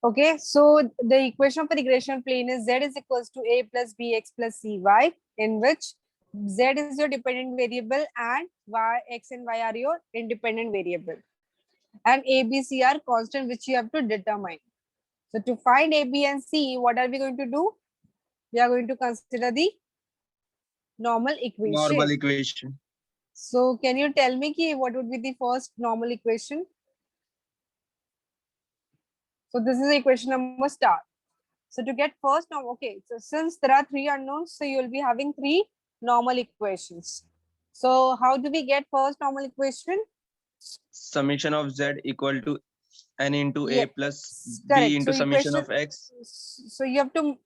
Okay, so the equation of the regression plane is z is equals to a plus bx plus cy, in which z is your dependent variable and y, x and y are your independent variable. And a, b, c are constant which you have to determine. So to find a, b and c, what are we going to do? We are going to consider the normal equation. Normal equation. So can you tell me what would be the first normal equation? So this is equation number star. So to get first norm, okay, so since there are three unknowns, so you will be having three normal equations. So how do we get first normal equation? Summation of z equal to n into a Yeah, plus b correct. So into summation equation, of x. so you have to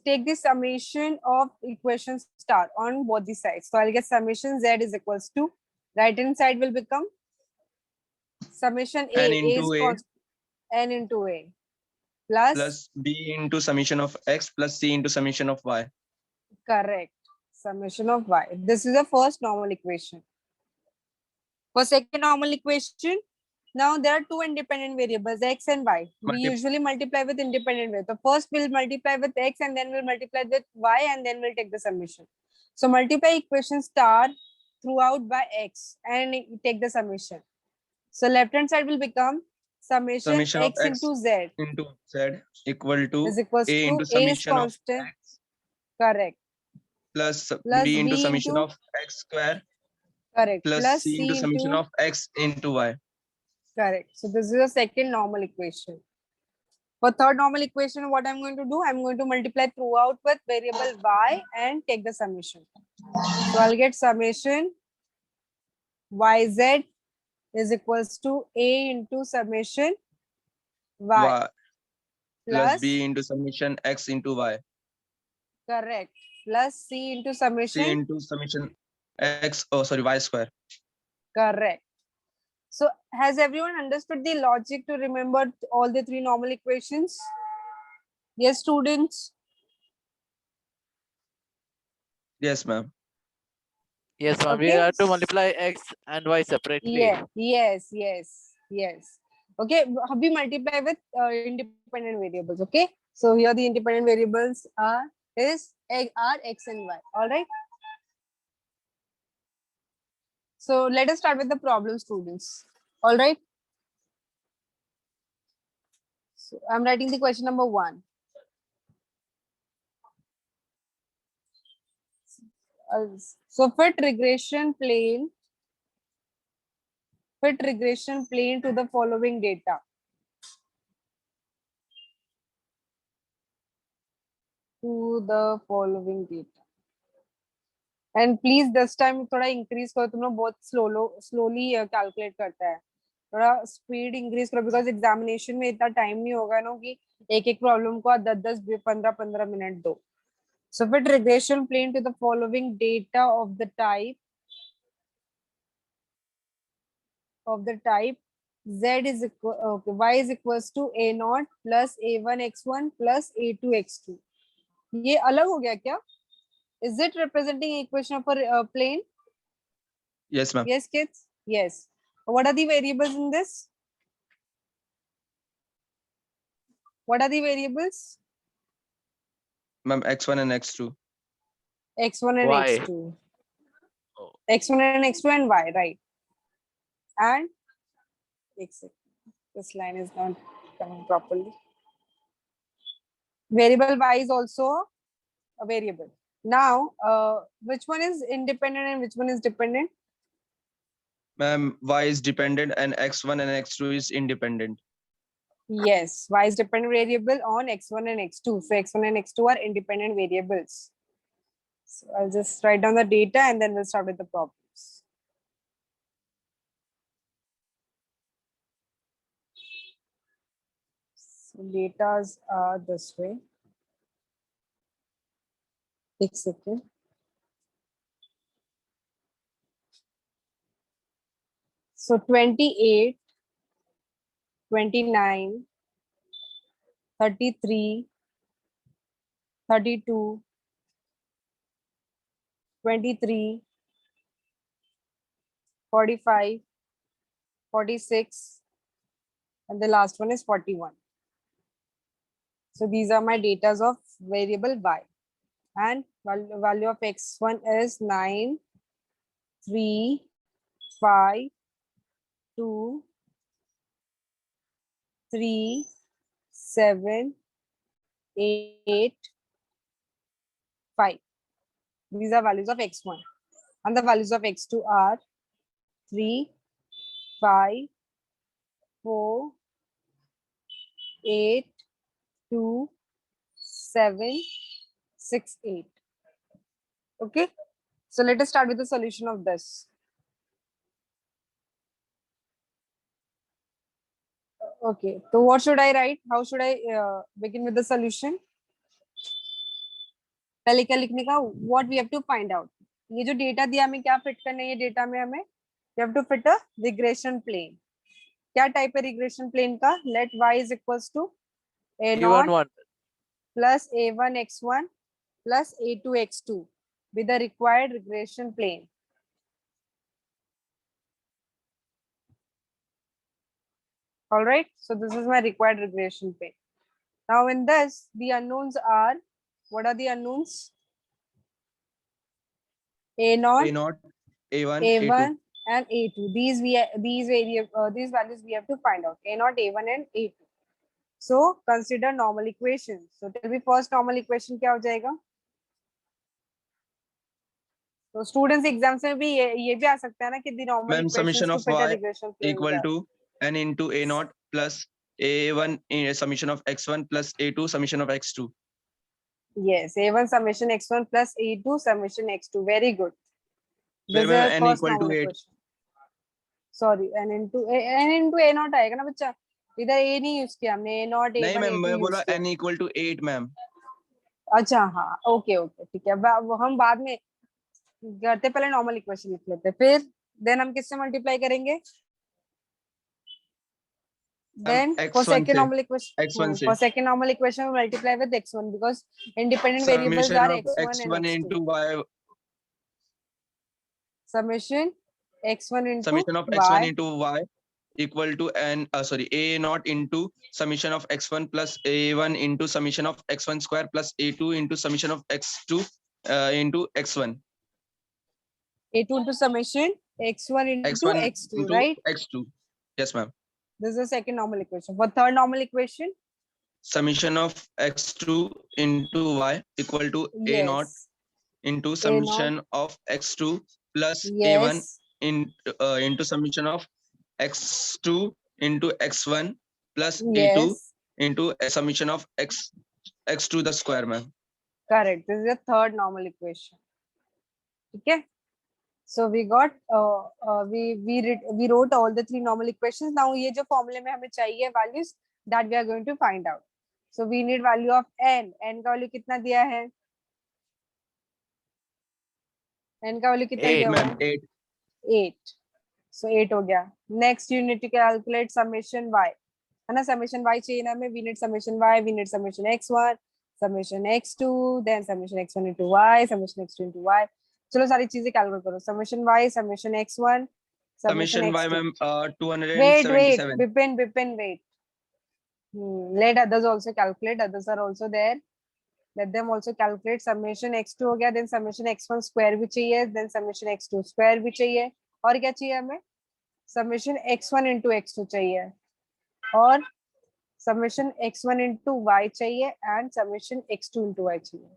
take the summation of equation star on both the sides. So I'll get summation z is equals to, right hand side will become summation N a is into a constant, n into a plus, plus b into summation of x plus c into summation of y. correct, summation of y. This is the first normal equation. For second normal equation, now there are two independent variables, x and y. We Multi- usually multiply with independent variables. So first we'll multiply with x and then we'll multiply with y and then we'll take the summation. So multiply equation star throughout by x and take the summation. So left hand side will become summation Summation of x x into z into z equal to is equals a to into a is summation of constant, x correct, plus plus b into b summation into, of x square correct, plus plus c into c summation into, of x into y. correct. So this is the second normal equation. For third normal equation, what I'm going to do, I'm going to multiply throughout with variable y and take the summation. So I'll get summation yz is equals to a into summation y Y plus b plus, into summation x into y. correct, plus c into C summation, into summation x, oh sorry, y square. correct. So has everyone understood the logic to remember all the three normal equations? Yes, students? Yes, ma'am. Yes, ma'am. We Okay. have to multiply x and y separately. Yeah, yes. Okay, we multiply with independent variables. Okay, so here the independent variables are x and y. All right. So let us start with the problem, students. All right. So I'm writing the question number 1. So fit regression plane to the following data. To the following data. And please this time थोड़ा increase करो, तुम लोग बहुत slowly calculate करता है, थोड़ा speed increase करो because examination में इतना time नहीं होगा ना कि एक एक problem को 10 15 मिनट दो. So fit regression plane to the following data of the type z is equal, okay, y is equals to a naught plus a1 x1 plus a2 x2. ये अलग हो गया क्या? Is it representing equation of a plane? Yes, ma'am. Yes, kids? Yes. What are the variables in this? What are the variables? Ma'am, x1 and x2. X1 and Y. x2. Oh, X1 and x2 and y, right? And this line is not coming properly. Variable y is also a variable. Now, which one is independent and which one is dependent? Ma'am, y is dependent and x1 and x2 is independent. Yes, y is dependent variable on x1 and x2. So x1 and x2 are independent variables. So I'll just write down the data and then we'll start with the problems. So datas are this way. Take a second. So 28, 29, 33, 32, 23, 45, 46, and the last one is 41. So these are my datas of variable y, and value of x1 is 9, 3, 5, 2, 3, 7, 8, 5. These are values of x1, and the values of x2 are 3, 5, 4, 8, 2, 7, 6, 8. Okay, so let us start with the solution of this. Okay, so what should I write? How should I begin with the solution? पहले क्या लिखने का? What we have to find out. ये जो data दिया हमें क्या fit करना है? ये डेटा में हमें we have to fit a regression plane. क्या टाइप है regression plane का? Let y is equals to a0 A1 plus a1 x1 plus a2 x2 with the required regression plane. All right, so this is my required regression plane. Now in this, the unknowns are, what are the unknowns? A0, A0, A1, A1 A2. and A2. These values we have to find out. A0, A1 and A2. So consider normal equation. So tell me first normal equation क्या हो जाएगा? तो students exams में भी ये भी आ सकता है ना कि the normal Ma'am, equations summation to of fit a y regression plane equal with that. to n into A0 plus A1 summation of x1 plus A2 summation of x2. Yes, A1 summation x1 plus A2 summation x2. Very good. Where This is ma'am the n first equal normal to 8. equation. Sorry, n into A0 आएगा ना बच्चा? इधर A नहीं use किया हमने, A0 नहीं A1 ma'am, A2 मैं use बोला किया. n equal to 8 ma'am. अच्छा हाँ, ओके ओके ठीक है. वो हम बाद में करते, पहले नॉर्मल इक्वेशन लिख लेते, फिर देन हम किससे मल्टीप्लाई करेंगे? Then for x1 second से normal equation, x1 से for second normal equation, we multiply with x1 because independent variables summation are of x1 and x1 x2. into y Summation x1 into summation of x1 y. into y equal to a0 into summation of x1 plus a1 into summation of x1 square plus a2 into summation of x2 into x1. A2 into summation x1 into x1 x2, into right? x2. Yes, ma'am. This is the second normal equation. For third normal equation, Summation of x2 into y equal to a0 yes, into A0, summation of x2 plus a1 yes, into summation of x2 into x1 plus a2 yes, into a summation of x to the square, ma'am. correct. This is the third normal equation. Okay. So we got we wrote all the three normal equations. Now ये जो formula में हमें चाहिए values that we are going to find out. So we need value of n. n का value कितना दिया है? n का value कितना 8. दिया हुआ Ma'am, है? 8. 8. So 8 हो गया. Next you need to calculate summation y. है ना, summation y चाहिए ना हमें. We need summation y, we need summation x1, summation x2, then summation x1 into y, summation x2 into y. चलो सारी चीजें कैलकुलेट करो. Summation y, summation x1, summation Summation y, x2. ma'am, Wait, 277. Bipin, wait. Let others also calculate. Others are also there. Let them also calculate. Summation x2 हो गया, then summation x1 square भी चाहिए, then summation x2 square भी चाहिए. और क्या चाहिए हमें? Summation x1 into x2 चाहिए, और summation x1 into y चाहिए, and summation x2 into y चाहिए.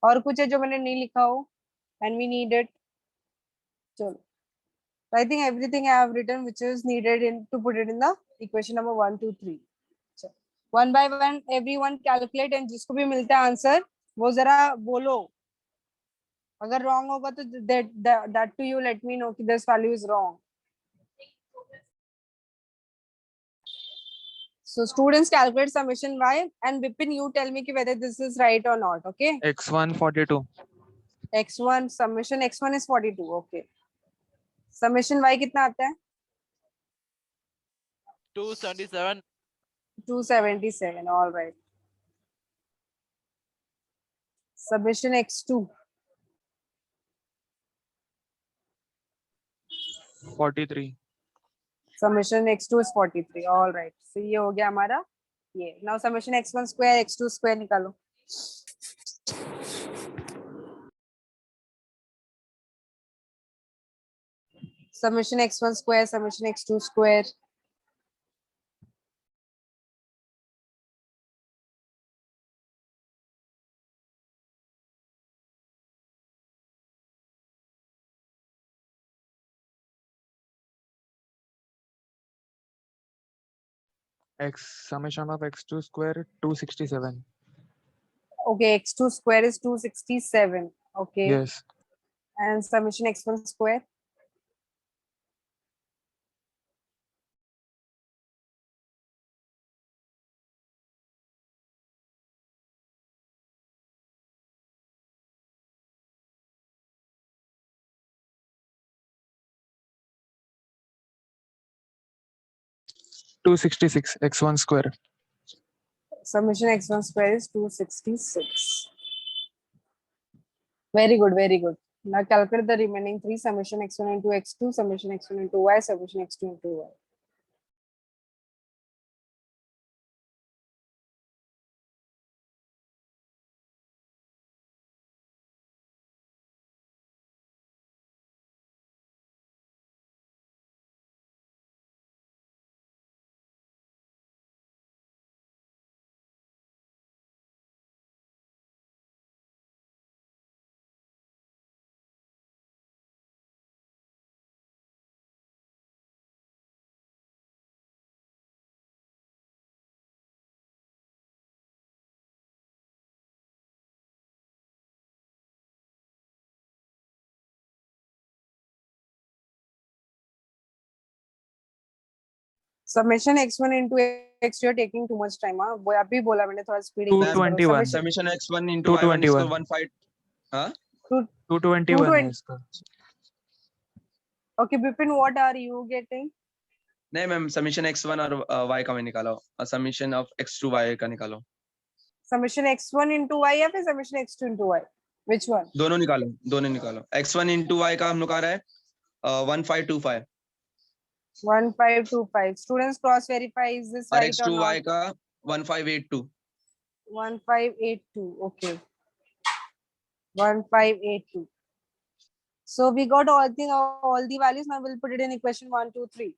और कुछ है जो मैंने नहीं लिखा हो? And we need it. चलो. I think everything I have written which is needed to put it in the equation number 1, 2, 3. One by one, everyone calculate, and जिसको भी मिलता है आंसर वो जरा बोलो. अगर wrong होगा तो that to you let me know कि this value is wrong. So students calculate summation y, and Bipin you tell me कि whether this is right or not. Okay. x1 42. x1 summation x1 is 42. Okay. Summation y कितना आता है? 277. 277. All right. Summation x2. 43. Summation x2 is 43. All right. So ये हो गया हमारा ये now summation x1 square x2 square निकालो. Summation x1 square, summation x2 square. X summation of x2 square 267. Okay, x2 square is 267. Okay. Yes. And summation x1 square. Two 266 x1 square. Summation x1 square is 266. Very good, very good. Now calculate the remaining three, summation x1 into x2, summation x1 into y, summation x2 into y. Summation x1 into x2, you're taking too much time. हाँ, वो अभी बोला मैंने थोड़ा speed increase करो. 221. Summation x1 into y1 is 1 5. हाँ 221 220. है इसका. Okay, Bipin, what are you getting? नहीं मैम समीशन x1 और y का मैं निकालो और समीशन ऑफ x2 y का निकालो. Summation x1 into y या फिर summation x2 into y? Which one? दोनों निकालो. x1 into y का हम लोग आ रहा है 1525 1525. Students cross verify, is this और right or x2 y not? का 1582. 1582. Okay. 1582. So we got all the values. Now we'll put it in equation 1, 2, 3.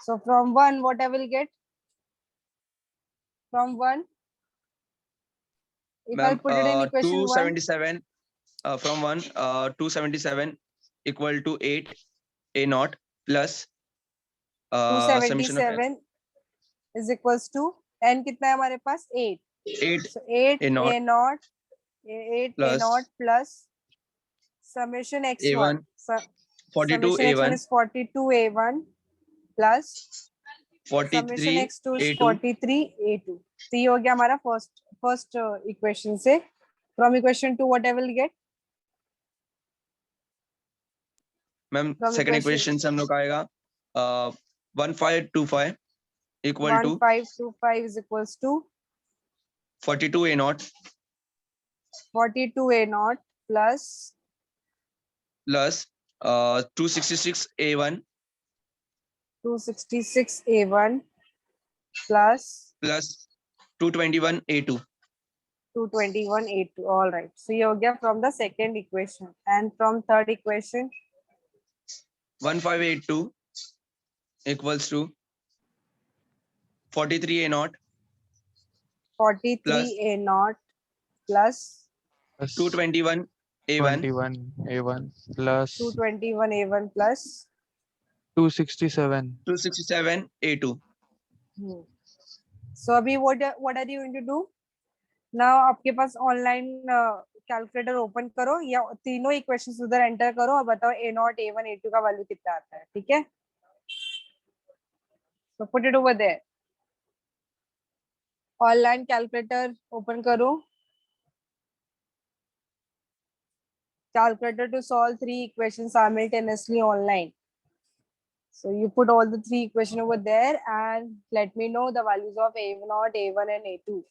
So from 1, what I will get? From 1, if I Ma'am, put it in equation 1, 277 from 1 277 equal to 8 a naught plus summation of 277 is equals to, n कितना है हमारे पास? 8. 8 So 8 a naught a naught, 8 a plus naught plus summation x1. a1 42 Summation x1 a1 is 42a1 plus summation 43 x2 is a2 43a2. तो ये हो गया हमारा first equation से. From equation 2, what I will get? Ma'am From second equation equation से हम लोग आएगा 1525 equal to 1525 is equals to 42 a naught 42a naught plus plus 266 a1 266a1 plus plus 221 a2. 221a2. All right. So ये हो गया from the second equation. And from third equation, 1582 equals to 43 a naught 43a naught plus Plus 221 a1 21 a1 plus 221a1 plus 267. 267 a2. So अभी what are you going to do? Now आपके पास online calculator open करो या तीनों equations उधर enter करो और बताओ a0 a1 a2 का वैल्यू कितना आता है. ठीक है? So put it over there. Online calculator open करो. Calculator to solve 3 equations simultaneously online. So you put all the 3 equations over there and let me know the values of a0, a1 and a2.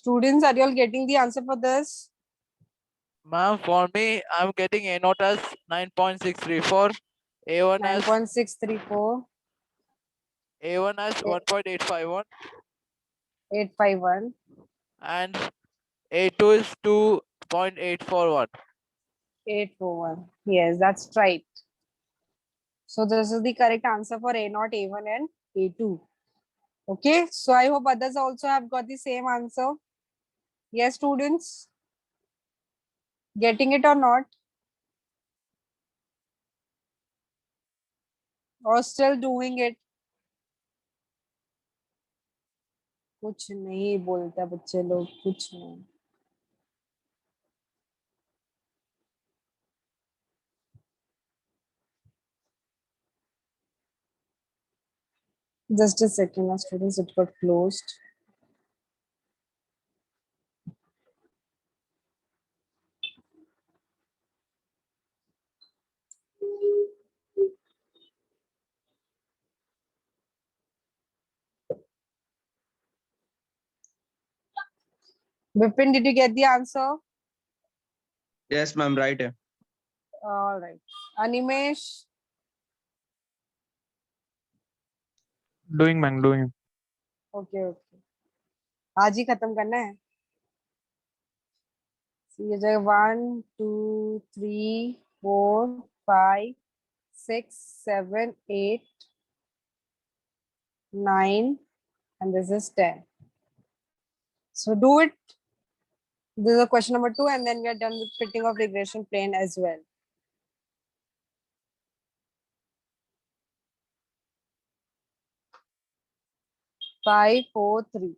Students, are you all getting the answer for this? Ma'am, for me, I'm getting A naught as 9.634, A1 as 9.634, A1 as 1.851, 851, and A2 is 2.841. 841. Yes, that's right. So this is the correct answer for A naught, A1 and A2. Okay, so I hope others also have got the same answer. Yes, students? Getting it or not? Or still doing it? कुछ नहीं बोलता बच्चे लोग, कुछ नहीं. Just a second, my students, it got closed. Vipin, did you get the answer? Yes, ma'am, right है. All right. Animesh, Doing, man, doing. okay, okay. आज ही खत्म करना है. So ये जाएगा 1, 2, 3, 4, 5, 6, 7, 8, 9, and this is 10. So do it. This is a question number 2, and then we are done with fitting of regression plane as well. Five, 4, 3.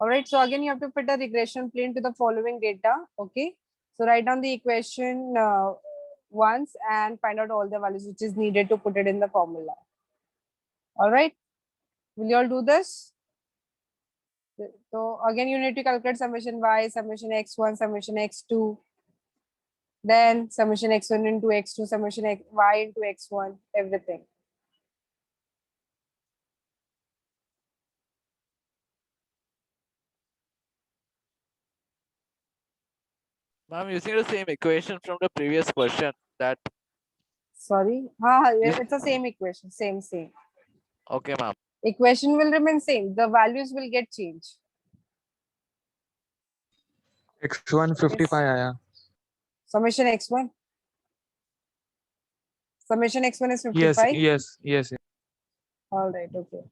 All right, so again, you have to fit a regression plane to the following data. Okay, so write down the equation once and find out all the values which is needed to put it in the formula. All right, will you all do this? So again, you need to calculate summation y, summation x1, summation x2, then summation x1 into x2, summation y into x1, everything. Ma'am, using the same equation from the previous question, that Sorry, it's the same equation, same. okay, ma'am. Equation will remain same. The values will get changed. X1 55 आया. Summation x1. Summation x1 is Yes, 55. yes. All right, okay.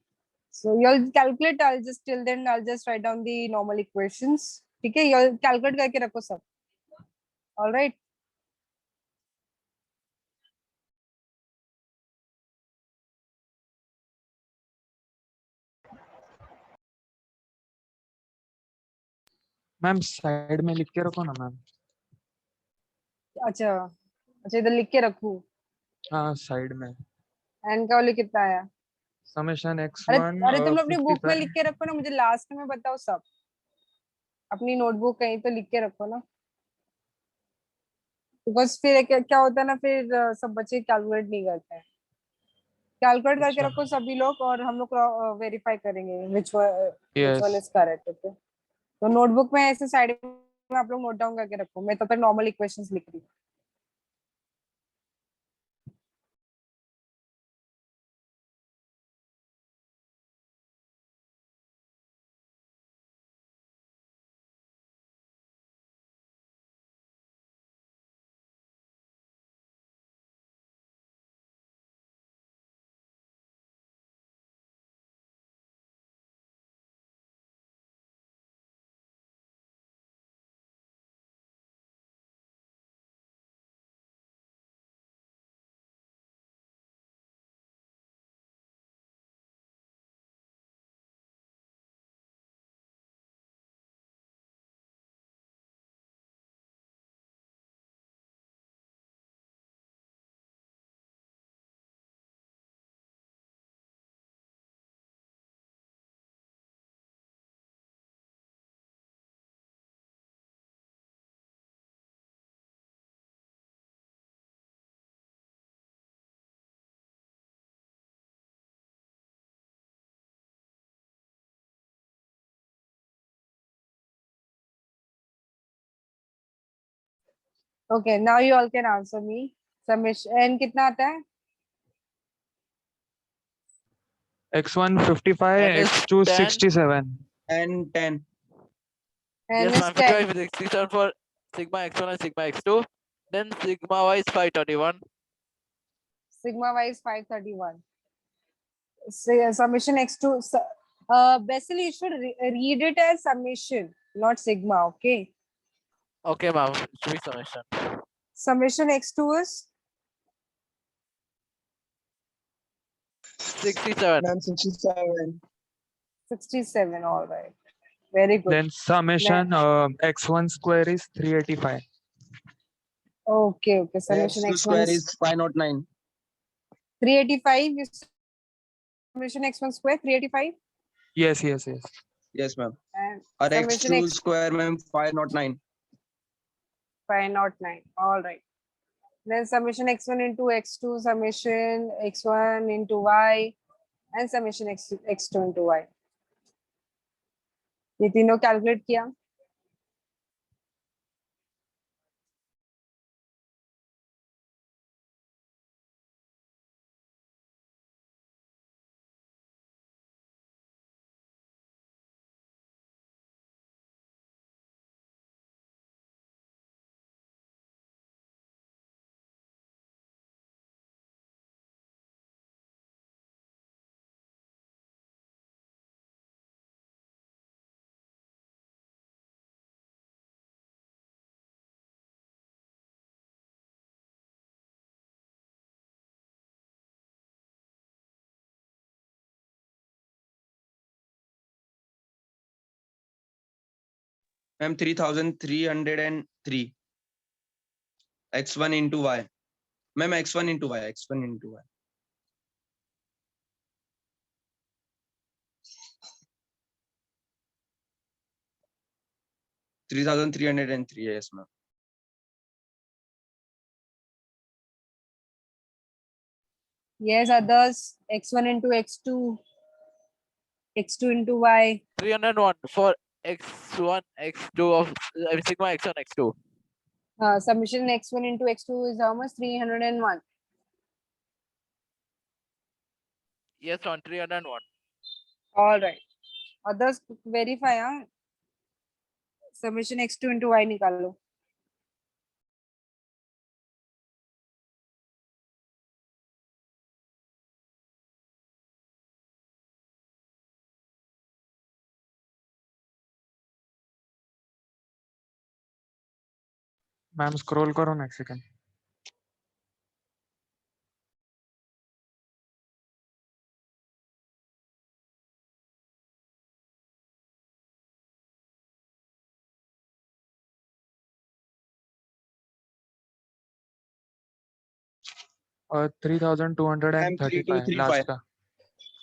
So you'll calculate. Till then I'll just write down the normal equations. Okay, you'll calculate करके रखो सब. All right. Ma'am side में लिख के रखो ना ma'am. अच्छा इधर लिख के रखूं. हाँ साइड में. एंड का वाले कितना आया? समेशन अरे x1 तुम लोग अपनी बुक में 55. लिख के रखो ना, मुझे लास्ट में बताओ सब. अपनी नोटबुक कहीं तो लिख के रखो ना. बिकॉज फिर क्या होता है ना, फिर सब बच्चे कैलकुलेट नहीं करते हैं. कैलकुलेट करके अच्छा. रखो सभी लोग, और हम लोग वेरीफाई करेंगे which one Yes. is correct. Okay, तो नोटबुक में ऐसे साइड में आप लोग नोट डाउन करके रखो. मैं तब तक नॉर्मल इक्वेशंस लिख रही हूँ. Okay, now you all can answer me. Summation n कितना आता है? x1 55, N is x2 10. 67. And 10. N Yes, is ma'am. 10. 55 is 67 for sigma x1 and sigma x2. Then sigma y is 531. Sigma y is 531. Summation x2. Basically, you should read it as summation, not sigma. Okay. Okay, ma'am. It should be summation. Summation x2 is 67. Ma'am, 67. 67. All right. Very good. Then summation x1 square is 385. Okay. Okay. Summation X2 x1 square is is 509. 385. Summation x1 square 385. Yes. Yes, ma'am. And Or summation X2 x square, ma'am, 509. 509. All right. Then summation x1 into x2, summation x1 into y, and summation x2 into y. ये तीनों calculate किया. Ma'am, 3303. X1 into Y. Ma'am, X1 into Y. X1 into Y. $3,303. Yes, ma'am. Yes, others x1 into x2, x2 into y. 301 for x1, x2 of sigma x1, x2. Summation x1 into x2 is how much? 301. Yes, on 301. All right. Others verify. Summation x2 into y निकालो. Ma'am scroll करो next second. Ma'am, 3235 last 3235. का.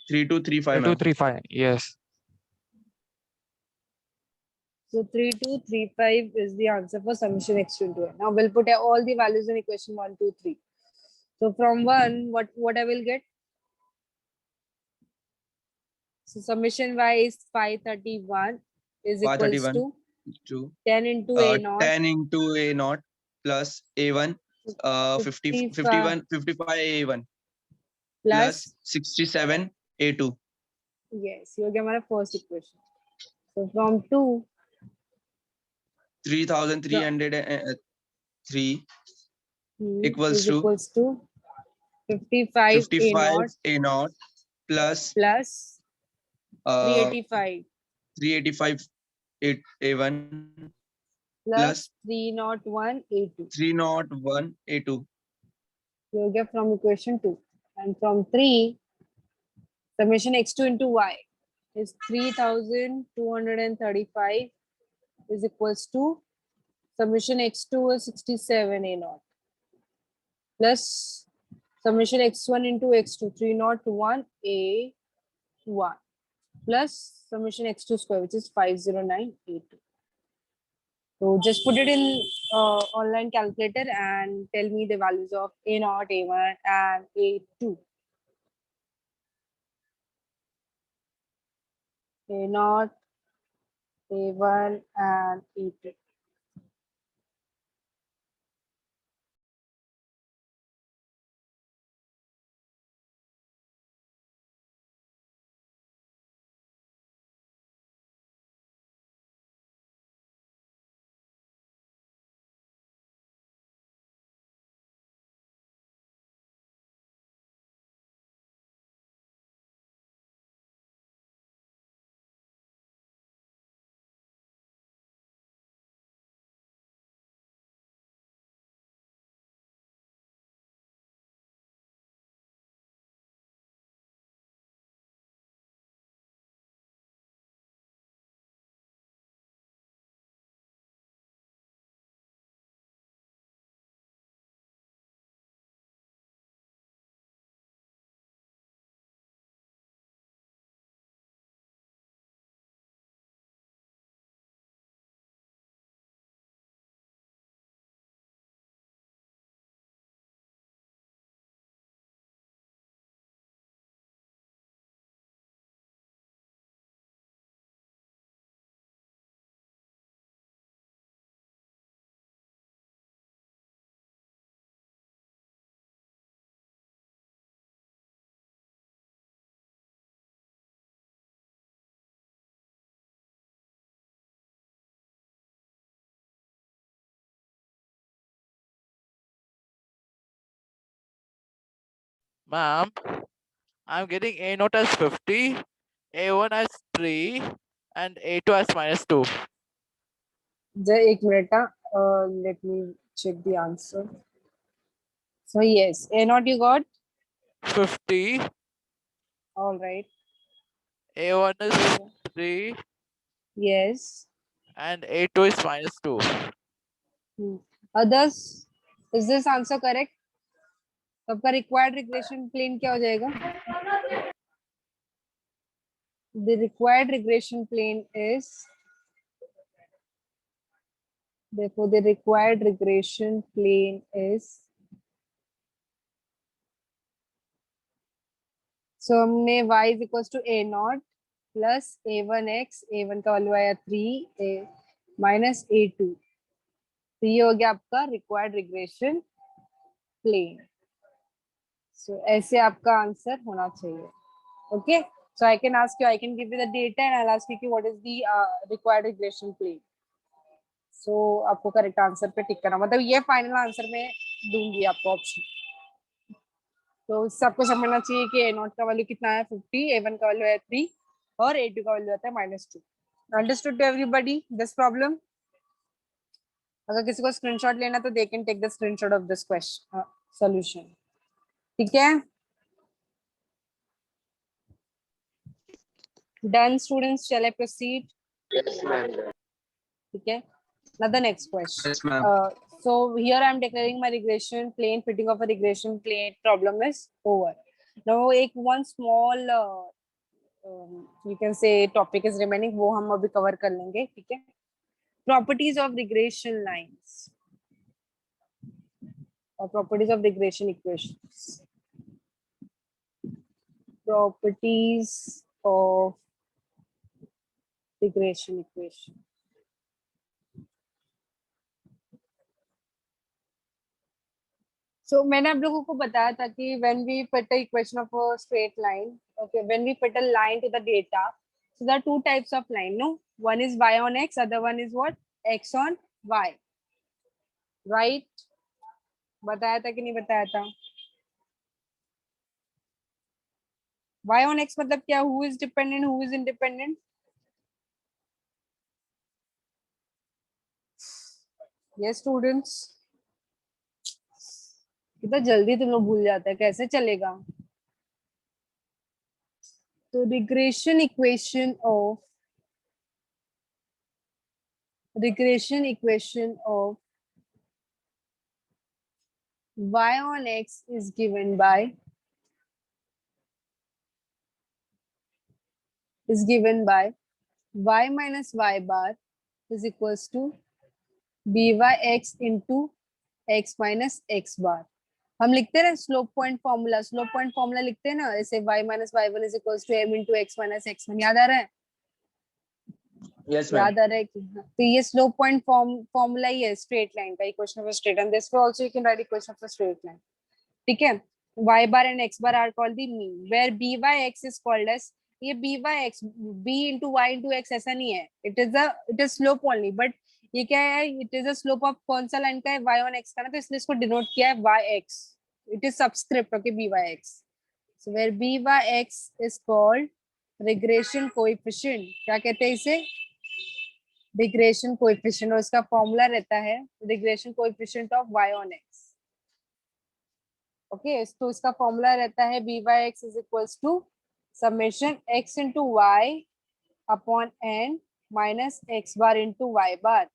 3235, ma'am. 3235. Yes. So 3235 is the answer for summation x2 into y. Now we'll put all the values in equation 1, 2, 3. So from 1, what I will get? So summation y is 531 is equals 531 to to 10 into a naught 10 into A naught plus A1, 50, 51, 55 A1 plus plus 67 A2. yes, you get my first equation. So from 2 3,303 equals is to equals to 55 a 55 naught A naught plus plus uh, 385 385 A1 plus plus 301 a2. 301 A2. You get from equation 2. And from 3, summation x2 into y is 3235 is equals to summation x2 is 67 a naught plus summation x1 into x2 301 a1 plus summation x2 square, which is 509 a2. So just put it in online calculator and tell me the values of a naught, a1 and a2. A naught, a1 and a2. Ma'am, I'm getting A naught as 50, A1 as 3, and A2 as -2. एक minute let me check the answer. So yes, A naught you got. 50, All right. A1 is 3, Yes. and A2 is -2. Others, is this answer correct? तो आपका required regression plane क्या हो जाएगा? The required regression plane is, therefore the required regression plane is, so हमने y is equals to a naught plus a1x, a1 का value आया 3 a minus a2. तो ये हो गया आपका required regression plane. So ऐसे आपका आंसर होना चाहिए. Okay, so I can ask you, I can give you the data and I'll ask you what is the required regression plane. So आपको करेक्ट आंसर पे टिक करना, मतलब ये फाइनल आंसर में दूंगी आपको ऑप्शन. तो सबको समझना चाहिए कि a0 का वैल्यू कितना है 50, a1 का वैल्यू है 3 और a2 का वैल्यू आता है -2. Understood to everybody this problem? अगर किसी को स्क्रीनशॉट लेना तो they can take the screenshot of this question solution. ठीक है, done students, shall I proceed? Yes, ma'am. ठीक है. Now the next question. Yes, ma'am. So here I am declaring my regression plane, fitting of a regression plane problem is over. Now एक one small you can say topic is remaining, वो हम अभी cover कर लेंगे. ठीक है. Properties of regression lines or properties of regression equations. Properties of regression equation. So मैंने आप लोगों को बताया था कि when we put the equation of a straight line, okay, when we put a line to the data, so there are two types of line, no? One is y on x, other one is what? X on y, right? बताया था कि नहीं बताया था? Y on x मतलब क्या? Who is dependent, who is independent? Yes students, कितना जल्दी तुम लोग भूल जाते हैं, कैसे चलेगा? तो regression equation of y on x is given by y minus y bar is equals to byx into x minus x bar. हम लिखते हैं ना स्लोप पॉइंट फॉर्मूला लिखते हैं ना ऐसे y minus y1 is equals to m into x minus x1. याद आ रहा है? Yes, ma'am. याद आ रहा है कि हाँ. तो ये स्लोप पॉइंट फॉर्मूला ही है स्ट्रेट लाइन का, equation of a straight line. This way also you can write equation of a straight line. ठीक है. y bar and x bar are called the mean, where byx is called as, ये byx b into y into x ऐसा नहीं है, it is slope only, but ये क्या है? It is a slope of कौन सा लाइन का है? y on x का ना, तो इसलिए इसको डिनोट किया है yx. It is subscript, okay, byx. So where byx is called regression coefficient. क्या कहते हैं इसे? Regression coefficient. और इसका फॉर्मूला रहता है regression coefficient of y on x. Okay, तो इसका फॉर्मूला रहता है byx is equals to summation x into y upon n minus x bar into y bar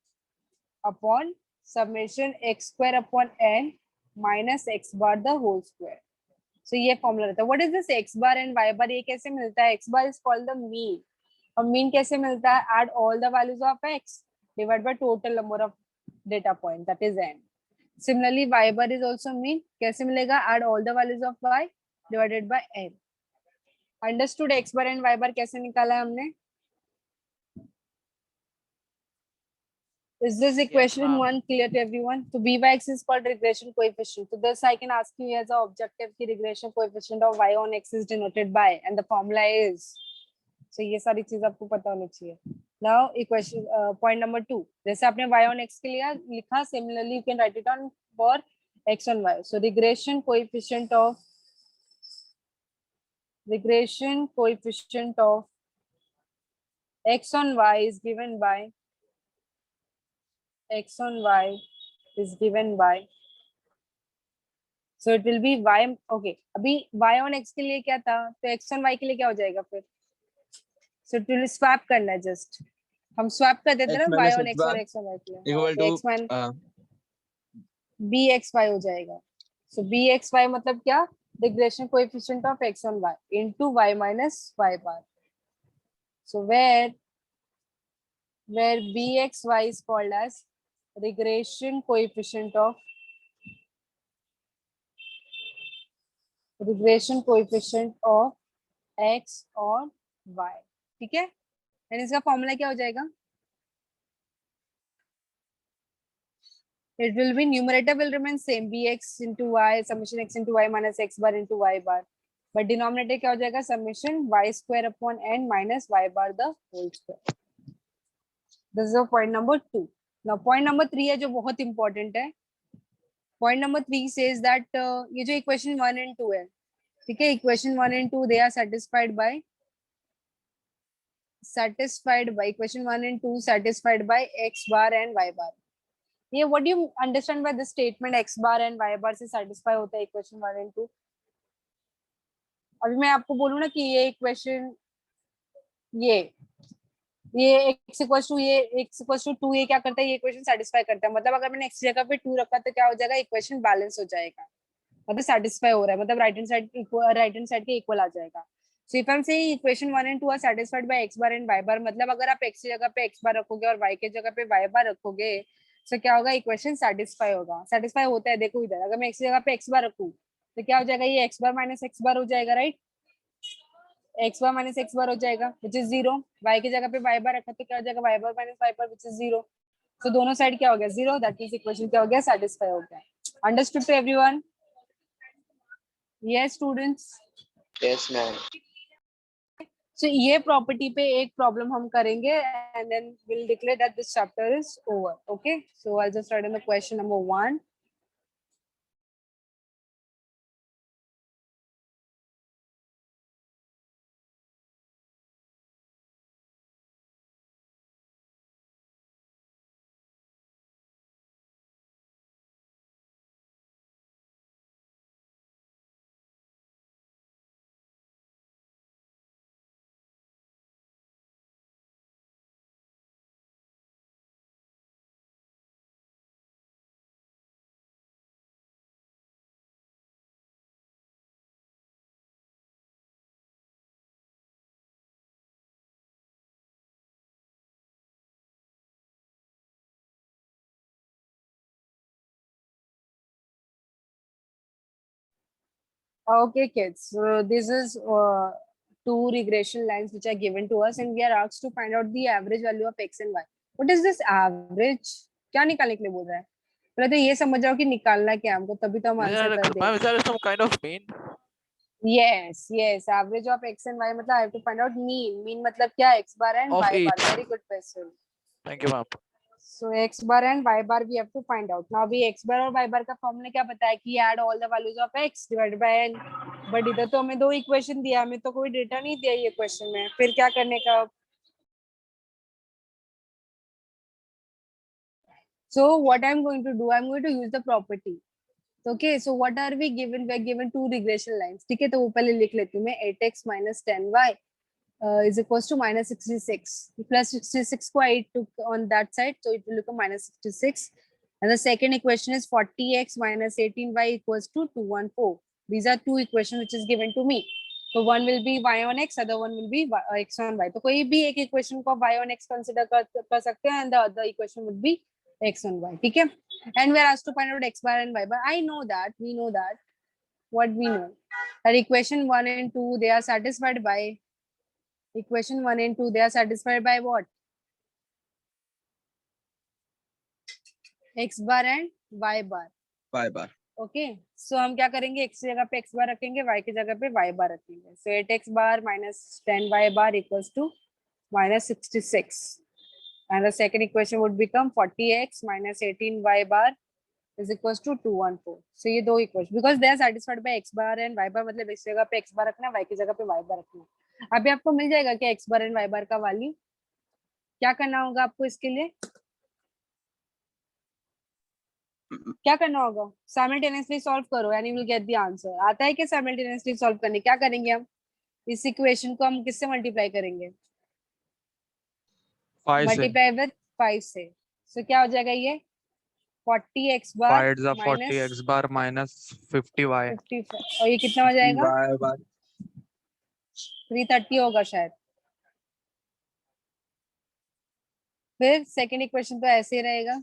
upon summation x square upon n minus x bar the whole square. So ये formula रहता है. What is this x bar and y bar? ये कैसे मिलता है? x bar is called the mean. और mean कैसे मिलता है? Add all the values of x divided by total number of data point, that is n. Similarly y bar is also mean. कैसे मिलेगा? Add all the values of y divided by n. Understood x bar and y bar कैसे निकाला है हमने? Is this equation ma'am. one clear to everyone? So byx is called regression coefficient. So this I can ask you as an objective कि regression coefficient of y on x is denoted by, and the formula is. So ये सारी चीज आपको पता होनी चाहिए. Now equation point number 2. जैसे आपने y on x के लिए लिखा, similarly you can write it on for x on y. So regression coefficient of regression coefficient of x on y is given by x on y is given by, so it will be y. Okay, अभी y on x के लिए क्या था, तो x on y के लिए क्या हो जाएगा फिर, so it will swap करना है, just हम swap कर देते हैं x ना y minus on x x bar और x on y के लिए, equal तो to x minus uh, bxy हो जाएगा. So bxy मतलब क्या, regression coefficient of x on y into y minus y bar. So where bxy is called as regression coefficient of x और y. ठीक है, एंड इसका formula क्या हो जाएगा, it will be numerator will remain same, bx into y summation x into y minus x bar into y bar, but denominator क्या हो जाएगा, summation y square upon n minus y bar the whole square. This is point number 2. Now point number 3 है जो बहुत important है. Point number 3 says that ये जो equation 1 and 2 है, ठीक है, equation 1 and 2 they are satisfied by equation 1 and 2 satisfied by x bar and y bar. ये what do you understand by this statement, x bar and y bar से satisfy होता है equation 1 and 2. अभी मैं आपको बोलूँ ना कि ये equation ये x equals to ये x equals to 2 ये क्या करता है, ये equation satisfy करता है, मतलब अगर मैंने x जगह पे 2 रखा तो क्या हो जाएगा, equation balance हो जाएगा, मतलब satisfy हो रहा है, मतलब right hand side के equal आ जाएगा. So if I'm saying equation 1 and 2 are satisfied by x bar and y bar, मतलब अगर आप x की जगह पे x bar रखोगे और y की जगह पे y bar रखोगे, so क्या होगा, इक्वेशन सेटिस्फाई होगा. सेटिस्फाई होता है, देखो इधर अगर मैं x की जगह पे x बार रखूं तो क्या हो जाएगा, ये x बार माइनस x बार हो जाएगा, राइट, x बार माइनस x बार हो जाएगा विच इज 0. y की जगह पे y बार रखा तो क्या हो जाएगा, y bar minus y bar which is 0. तो दोनों साइड क्या हो गया, 0. दैट मींस इक्वेशन क्या हो गया, सेटिस्फाई हो गया. Understood to everyone? Yes students? Yes, ma'am. So ये प्रॉपर्टी पे एक प्रॉब्लम हम करेंगे and then we'll declare that this chapter is over. Okay, so I'll just write in the question number 1. Okay, kids. So this is two regression lines which are given to us, and we are asked to find out the average value of x and y. What is this average? क्या निकालने के लिए बोल रहा है? पहले तो ये समझ जाओ कि निकालना क्या है हमको, तभी तो हम आंसर कर देंगे. Ma'am, is there some kind of mean? Yes, yes. Average of x and y मतलब I have to find out mean. Mean मतलब क्या? X bar and Of y bar. each. Very good question. Thank you, ma'am. So x bar and y bar we have to find out. Now अभी x bar और y bar का formula क्या बताया कि add all the values of x divided by n. But इधर तो हमें 2 equation दिया, हमें तो कोई डेटा नहीं दिया ये क्वेश्चन में, फिर क्या करने का. So what I'm going to do, I'm going to use the property. Okay, so what are we given? We're given two regression lines. ठीक है, तो वो पहले लिख लेती हूँ मैं. 8x minus 10y is equals to minus 66. Plus 66 को 8 took on that side, so it will become minus 66. And the second equation is 40x minus 18y equals to 214. These are two equations which is given to me. So one will be y on x, other one will be x on y. तो कोई भी एक equation को y on x consider कर सकते हैं, and the other equation would be x on y. ठीक है? And we are asked to find out x bar and y bar. I know that, we know that. What we know? That equation 1 and 2, they are satisfied by equation 1 and 2, they are satisfied by what? X bar and y bar. y bar. Okay, so हम क्या करेंगे, x की जगह पे x bar रखेंगे, y की जगह पे y bar रखेंगे. So 8x bar minus 10y bar equals to minus 66. And the second equation would become 40x minus 18y bar is equals to 214. So ये दो equation because they are satisfied by x bar and y bar, मतलब इस जगह पे x bar रखना है, y की जगह पे y bar रखना है. अभी आपको मिल जाएगा कि x bar and y bar का वैल्यू. क्या करना होगा आपको इसके लिए? क्या करना होगा? साइमल्टेनियसली सॉल्व करो and you will get the answer. आता है कि साइमल्टेनियसली सॉल्व करने? क्या करेंगे हम? इस इक्वेशन को हम किससे मल्टीप्लाई करेंगे? 5 से मल्टीप्लाई विद 5 से. सो क्या हो जाएगा ये? 40x bar 5 is a 40 minus x bar minus 50 y. 55. और ये कितना हो जाएगा? y bar 330 होगा शायद. फिर सेकंड इक्वेशन तो ऐसे ही रहेगा.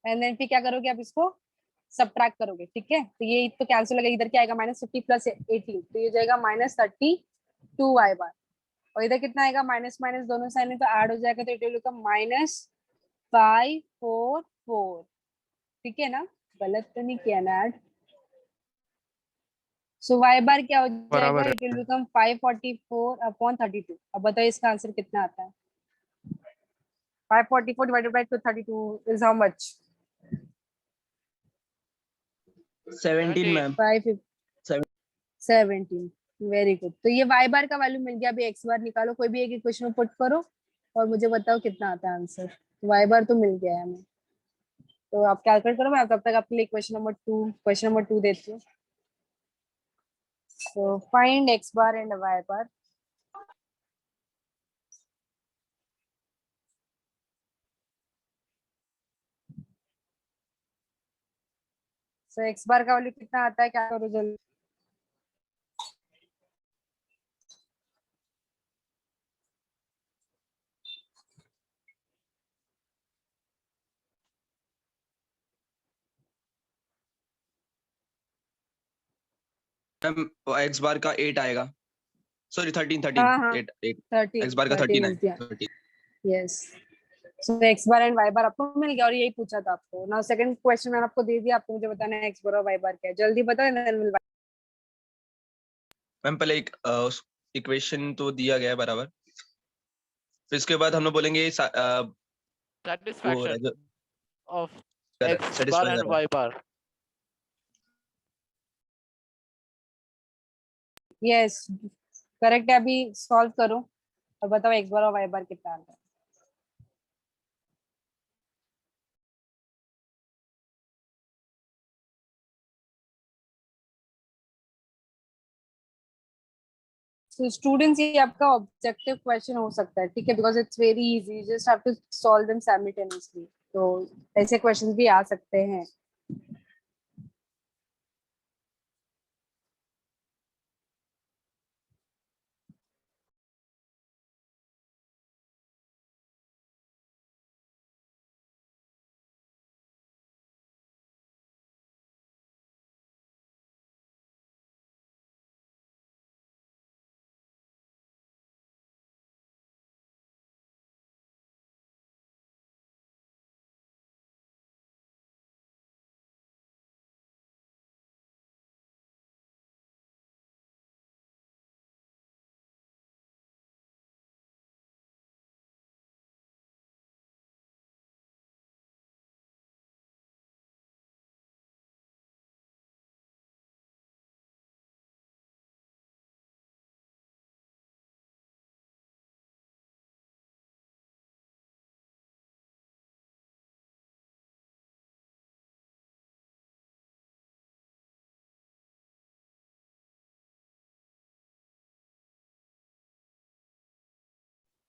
एंड देन फिर क्या करोगे? आप इसको सबट्रैक्ट करोगे. ठीक है, तो ये तो कैंसिल हो गया. इधर क्या आएगा? -50 + 18, तो ये जाएगा -32 y बार. और इधर कितना आएगा? माइनस माइनस दोनों साइड में तो ऐड हो जाएगा, तो इट विल बिकम -544. ठीक है ना? गलत तो नहीं किया ना ऐड? सो y बार क्या हो जाएगा? बराबर है. It will become 544/32. अब बताओ इसका आंसर कितना आता है? 544 divided by 232 is how much? 17 ma'am. 17. Very good. तो ये y बार का वैल्यू मिल गया. अभी x बार निकालो, कोई भी एक इक्वेशन में पुट करो और मुझे बताओ कितना आता है आंसर. y बार तो मिल गया है हमें, तो आप कैलकुलेट करो. मैं तब तक आपके लिए क्वेश्चन नंबर 2 देती हूँ. So find x bar and y bar. So x बार का वैल्यू कितना आता है? क्या करो जल्दी? मैम x बार का 8 आएगा. सॉरी 13 हाँ, हाँ. 8 13 x बार का 13 है. 13. Yes. So x bar and y बार आपको मिल गया और यही पूछा था आपको. नाउ सेकंड क्वेश्चन मैंने आपको दे दिया, आपको मुझे बताना है x बार और y बार क्या है. जल्दी बताओ एंड देन विल. मैम पहले एक इक्वेशन तो दिया गया है बराबर, फिर इसके बाद हम लोग बोलेंगे वो satisfaction of x bar satisfy and कर रहा है. y bar. यस, करेक्ट है. अभी सॉल्व करो और बताओ x बार और y बार कितना आता है. So students, ये आपका ऑब्जेक्टिव क्वेश्चन हो सकता है. ठीक है, because it's very easy. Just have to solve them simultaneously. तो ऐसे क्वेश्चंस भी आ सकते हैं.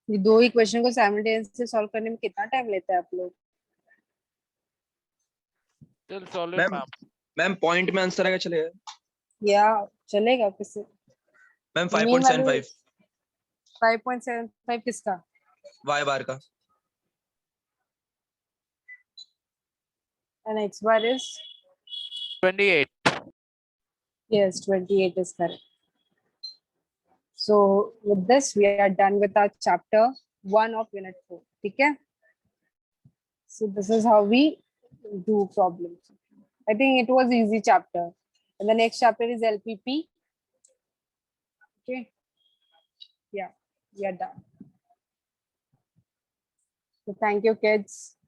ये दो ही क्वेश्चन को साइमल्टेनियसली सॉल्व करने में कितना टाइम लेता है आप लोग? Still solid, ma'am ma'am. Ma'am point में आंसर आएगा चलेगा. या चलेगा किसी? मैम मीन वाली 5.75 5.75 किसका? y बार का. And x bar is 28. yes 28 is correct. So with this we are done with our chapter 1 of unit 4. ठीक है? So this is how we do problems. I think it was easy chapter. And the next chapter is LPP. Okay. Yeah, we are done. So thank you, kids.